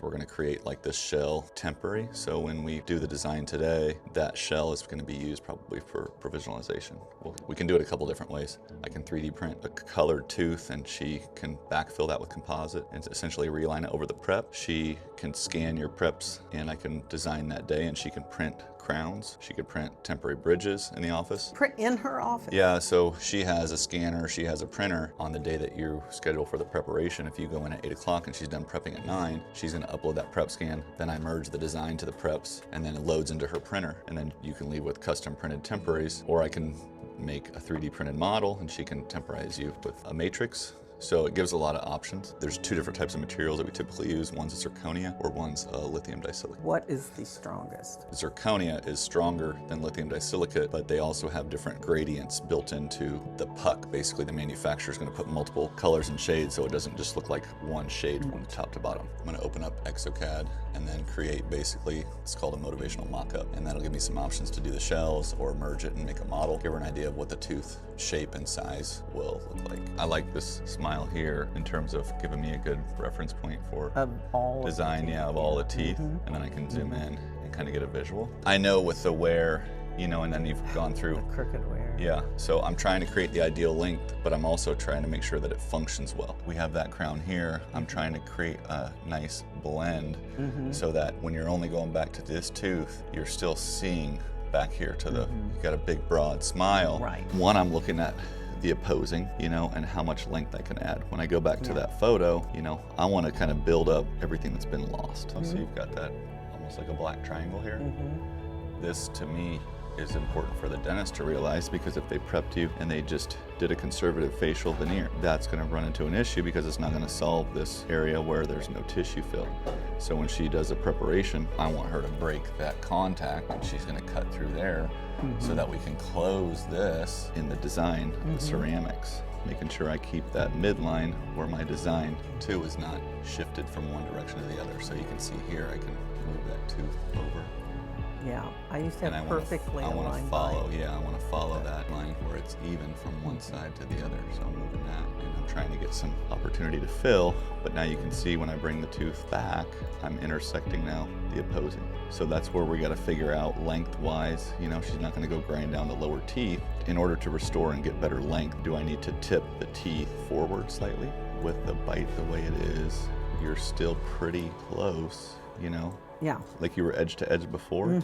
We're going to create like this shell temporary, so when we do the design today, that shell is going to be used probably for provisionalization. We can do it a couple different ways. I can 3D print a colored tooth and she can backfill that with composite and essentially reline it over the prep. She can scan your preps and I can design that day, and she can print crowns. She could print temporary bridges in the office. Print in her office? Yeah, so she has a scanner, she has a printer. On the day that you schedule for the preparation, if you go in at 8 o'clock and she's done prepping at 9, she's gonna upload that prep scan, then I merge the design to the preps, and then it loads into her printer. And then you can leave with custom printed temporaries, or I can make a 3D printed model and she can temporize you with a matrix. So it gives a lot of options. There's 2 different types of materials that we typically use. One's a zirconia or one's a lithium disilicate. What is the strongest? Zirconia is stronger than lithium disilicate, but they also have different gradients built into the puck. Basically, the manufacturer is going to put multiple colors and shades so it doesn't just look like one shade from top to bottom. I'm going to open up Exocad and then create basically, it's called a motivational mock-up, and that'll give me some options to do the shells or merge it and make a model, give her an idea of what the tooth shape and size will look like. I like this smile here in terms of giving me a good reference point for design, of all the teeth, and then I can zoom in and kind of get a visual. I know with the wear, you know, and then you've gone through the crooked wear. Yeah, so I'm trying to create the ideal length, but I'm also trying to make sure that it functions well. We have that crown here. I'm trying to create a nice blend so that when you're only going back to this tooth, you're still seeing back here to the, you got a big broad smile. Right. One, I'm looking at the opposing, you know, and how much length I can add. When I go back to that photo, you know, I want to kind of build up everything that's been lost. So you've got that almost like a black triangle here. This to me is important for the dentist to realize, because if they prepped you and they just did a conservative facial veneer, that's going to run into an issue because it's not going to solve this area where there's no tissue fill. So when she does a preparation, I want her to break that contact, and she's going to cut through there so that we can close this in the design, the ceramics, making sure I keep that midline where my design too is not shifted from one direction to the other. So you can see here, I can move that tooth over. Yeah, I used to have perfectly aligned I want to follow that line where it's even from one side to the other. So I'm moving that, and I'm trying to get some opportunity to fill. But now you can see when I bring the tooth back, I'm intersecting now the opposing. So that's where we got to figure out lengthwise. You know, she's not going to go grind down the lower teeth. In order to restore and get better length, do I need to tip the teeth forward slightly? With the bite the way it is, you're still pretty close, you know? Yeah. Like you were edge to edge before,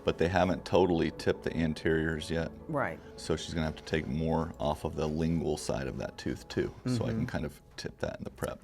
but they haven't totally tipped the anteriors yet. Right. So she's gonna have to take more off of the lingual side of that tooth too. So I can kind of tip that in the prep.